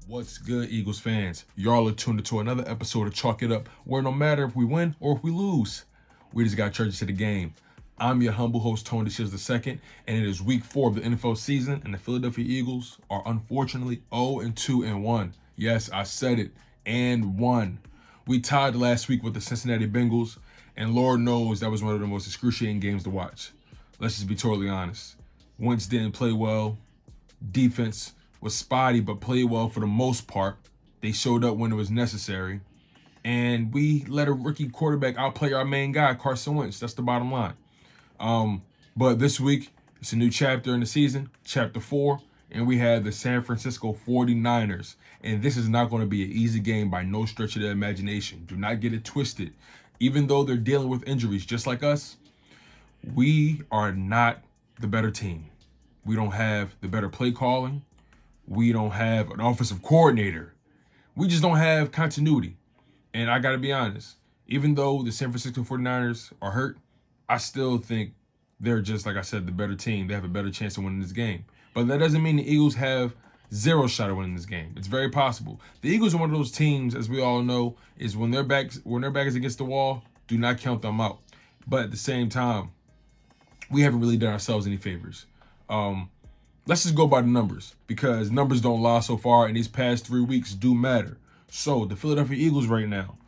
What's good, Eagles fans? Y'all are tuned into another episode of Chalk It Up, where no matter if we win or if we lose, we just got churches to the game. I'm your humble host, Tony Shields II, and it is week 4 of the NFL season, and the Philadelphia Eagles are unfortunately 0-2-1. Yes, I said it, and 1. We tied last week with the Cincinnati Bengals, and Lord knows that was one of the most excruciating games to watch. Let's just be totally honest. Wentz didn't play well. Defense was spotty but played well for the most part. They showed up when it was necessary. And we let a rookie quarterback outplay our main guy, Carson Wentz. That's the bottom line. But this week, it's a new chapter in the season, chapter 4, and we have the San Francisco 49ers. And this is not going to be an easy game by no stretch of the imagination. Do not get it twisted. Even though they're dealing with injuries just like us, we are not the better team. We don't have the better play calling. We don't have an offensive coordinator. We just don't have continuity. And I got to be honest, even though the San Francisco 49ers are hurt, I still think they're just, like I said, the better team. They have a better chance of winning this game. But that doesn't mean the Eagles have zero shot at winning this game. It's very possible. The Eagles are one of those teams, as we all know, is when their back is against the wall, do not count them out. But at the same time, we haven't really done ourselves any favors. Let's just go by the numbers, because numbers don't lie so far, and these past 3 weeks do matter. So the Philadelphia Eagles right now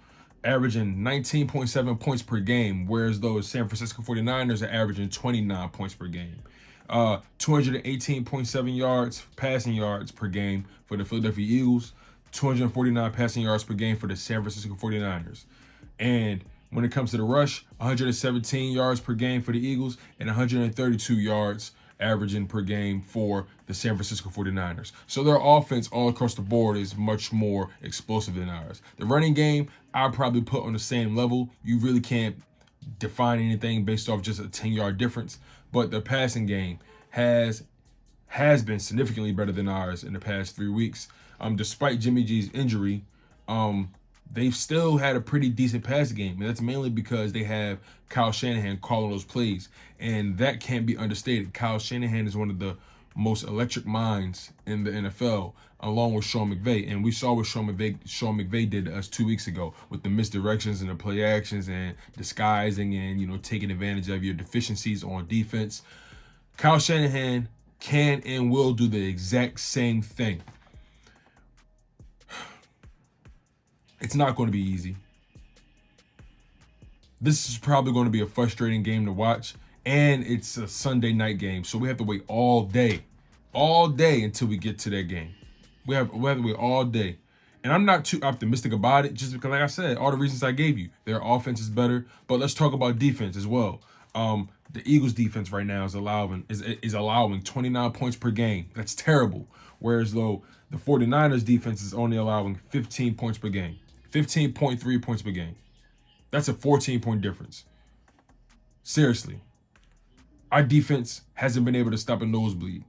averaging 19.7 points per game, whereas those San Francisco 49ers are averaging 29 points per game. 218.7 yards, passing yards per game for the Philadelphia Eagles, 249 passing yards per game for the San Francisco 49ers. And when it comes to the rush, 117 yards per game for the Eagles and 132 yards averaging per game for the San Francisco 49ers. So their offense all across the board is much more explosive than ours. The running game, I'd probably put on the same level. You really can't define anything based off just a 10-yard difference. But the passing game has been significantly better than ours in the past 3 weeks. Despite Jimmy G's injury, they've still had a pretty decent pass game, and that's mainly because they have Kyle Shanahan calling those plays, and that can't be understated. Kyle Shanahan is one of the most electric minds in the NFL, along with Sean McVay, and we saw what Sean McVay did to us 2 weeks ago with the misdirections and the play actions and disguising and taking advantage of your deficiencies on defense. Kyle Shanahan can and will do the exact same thing. It's not going to be easy. This is probably going to be a frustrating game to watch, and it's a Sunday night game, so we have to wait all day until we get to that game. We have to wait all day. And I'm not too optimistic about it, just because, like I said, all the reasons I gave you. Their offense is better, but let's talk about defense as well. The Eagles defense right now is allowing 29 points per game. That's terrible. Whereas though the 49ers defense is only allowing 15 points per game. 15.3 points per game. That's a 14-point difference. Seriously. Our defense hasn't been able to stop a nosebleed.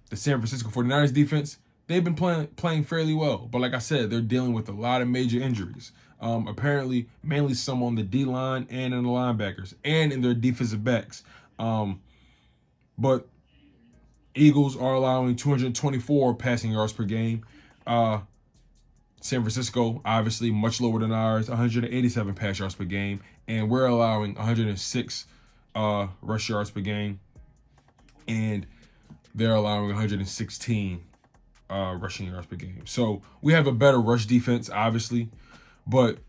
The San Francisco 49ers defense, they've been playing fairly well. But like I said, they're dealing with a lot of major injuries. Apparently, mainly some on the D-line and in the linebackers and in their defensive backs. But Eagles are allowing 224 passing yards per game. San Francisco, obviously, much lower than ours, 187 pass yards per game. And we're allowing 106 rush yards per game. And they're allowing 116 rushing yards per game. So we have a better rush defense, obviously. But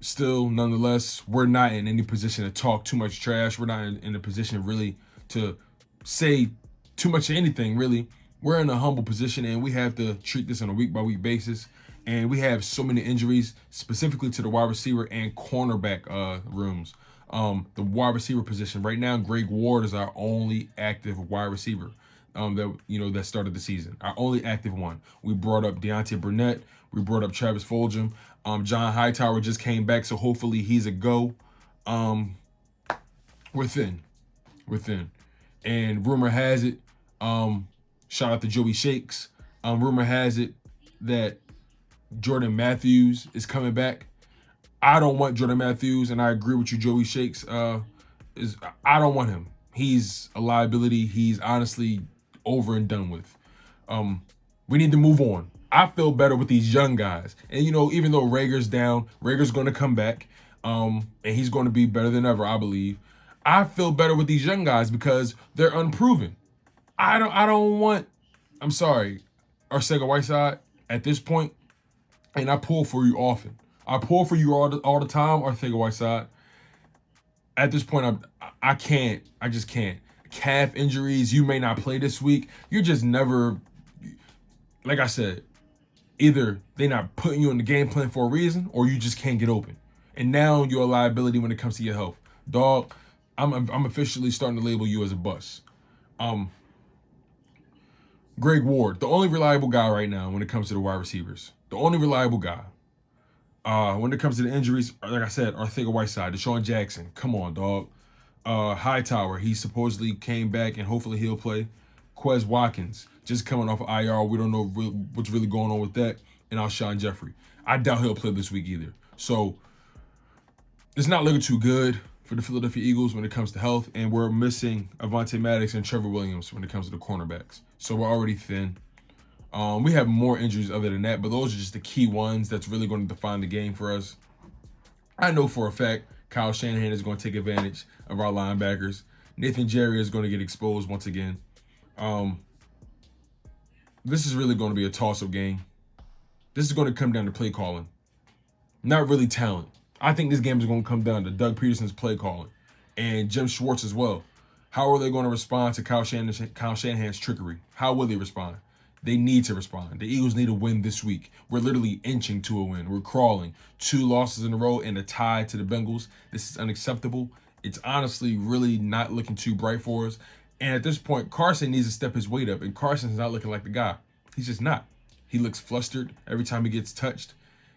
still, nonetheless, we're not in any position to talk too much trash. We're not in a position really to say too much of anything, really. We're in a humble position, and we have to treat this on a week-by-week basis. And we have so many injuries, specifically to the wide receiver and cornerback rooms. The wide receiver position right now, Greg Ward is our only active wide receiver that started the season. Our only active one. We brought up Deontay Burnett. We brought up Travis Fulgham. John Hightower just came back, so hopefully he's a go. We're thin. And rumor has it, shout out to Joey Shakes. Rumor has it that Jordan Matthews is coming back. I don't want Jordan Matthews, and I agree with you, Joey Shakes. I don't want him. He's a liability. He's honestly over and done with. We need to move on. I feel better with these young guys. And even though Rager's down, Rager's going to come back, and he's going to be better than ever, I believe. I feel better with these young guys because they're unproven. I don't want. I'm sorry, Arcega-Whiteside at this point, and I pull for you often. I pull for you all the time, Arcega-Whiteside. At this point, I can't. I just can't. Calf injuries. You may not play this week. You're just never. Like I said, either they're not putting you in the game plan for a reason, or you just can't get open. And now you're a liability when it comes to your health, dog. I'm officially starting to label you as a bust. Greg Ward, the only reliable guy right now when it comes to the wide receivers. The only reliable guy. When it comes to the injuries, like I said, Arcega-Whiteside, Deshaun Jackson. Come on, dog. Hightower, he supposedly came back and hopefully he'll play. Quez Watkins, just coming off of IR. We don't know what's really going on with that. And Alshon Jeffrey. I doubt he'll play this week either. So it's not looking too good for the Philadelphia Eagles when it comes to health. And we're missing Avonte Maddox and Trevor Williams when it comes to the cornerbacks. So we're already thin. We have more injuries other than that, but those are just the key ones that's really going to define the game for us. I know for a fact Kyle Shanahan is going to take advantage of our linebackers. Nathan Jerry is going to get exposed once again. This is really going to be a toss-up game. This is going to come down to play calling, not really talent. I think this game is going to come down to Doug Peterson's play calling and Jim Schwartz as well. How are they going to respond to Kyle Shanahan's trickery? How will they respond? They need to respond. The Eagles need a win this week. We're literally inching to a win. We're crawling. 2 losses in a row and a tie to the Bengals. This is unacceptable. It's honestly really not looking too bright for us. And at this point, Carson needs to step his weight up. And Carson's not looking like the guy. He's just not. He looks flustered every time he gets touched.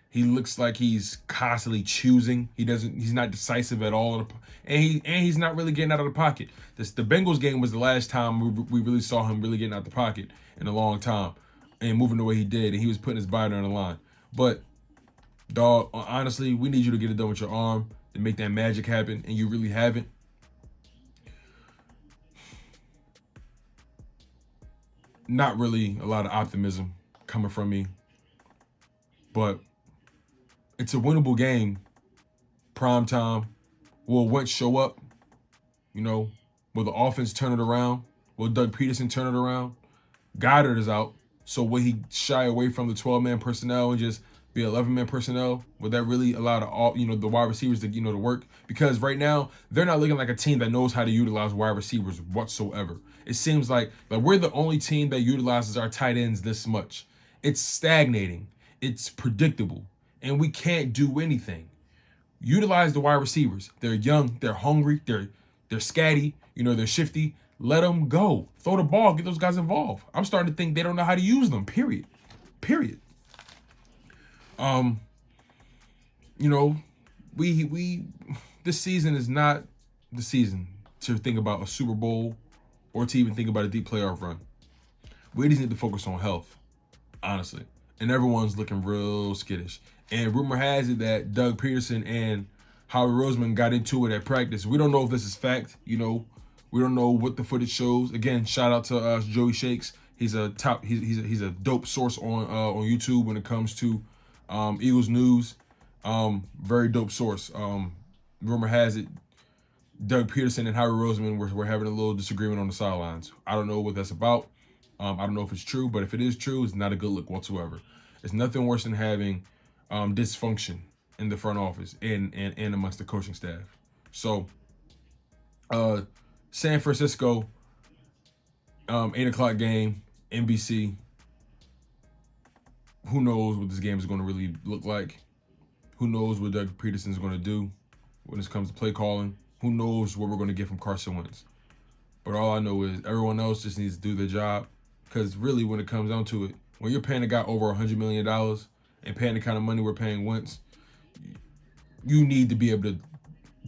He looks like he's constantly choosing. He's not decisive at all. And he's not really getting out of the pocket. The Bengals game was the last time we really saw him really getting out the pocket in a long time and moving the way he did. And he was putting his body on the line. But, dog, honestly, we need you to get it done with your arm and make that magic happen. And you really haven't. Not really a lot of optimism coming from me. But it's a winnable game. Prime time. Will Wentz show up? Will the offense turn it around? Will Doug Peterson turn it around? Goddard is out. So will he shy away from the 12-man personnel and just be 11-man personnel? Would that really allow the wide receivers to work? Because right now they're not looking like a team that knows how to utilize wide receivers whatsoever. It seems like we're the only team that utilizes our tight ends this much. It's stagnating. It's predictable. And we can't do anything. Utilize the wide receivers. They're young. They're hungry. They're scatty. They're shifty. Let them go. Throw the ball. Get those guys involved. I'm starting to think they don't know how to use them. Period. We this season is not the season to think about a Super Bowl or to even think about a deep playoff run. We just need to focus on health, honestly. And everyone's looking real skittish. And rumor has it that Doug Peterson and Howie Roseman got into it at practice. We don't know if this is fact. We don't know what the footage shows. Again, shout out to Joey Shakes. He's a top. He's a dope source on YouTube when it comes to Eagles news. Very dope source. Rumor has it Doug Peterson and Howie Roseman were having a little disagreement on the sidelines. I don't know what that's about. I don't know if it's true, but if it is true, it's not a good look whatsoever. It's nothing worse than having dysfunction in the front office and amongst the coaching staff. So, San Francisco, 8 o'clock game, NBC. Who knows what this game is going to really look like? Who knows what Doug Peterson is going to do when it comes to play calling? Who knows what we're going to get from Carson Wentz? But all I know is everyone else just needs to do their job. Because really, when it comes down to it, when you're paying a guy over $100 million and paying the kind of money we're paying Wentz, you need to be able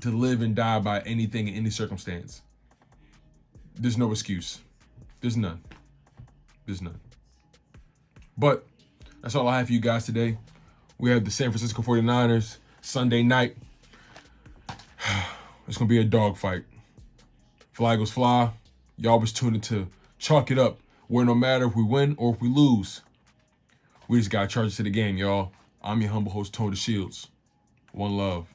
to live and die by anything in any circumstance. There's no excuse. There's none. But that's all I have for you guys today. We have the San Francisco 49ers Sunday night. It's going to be a dogfight. Fly Eagles fly. Y'all was tuned to Chalk It Up, where no matter if we win or if we lose, We just got charged to the game, y'all. I'm your humble host, Tony Shields. One love.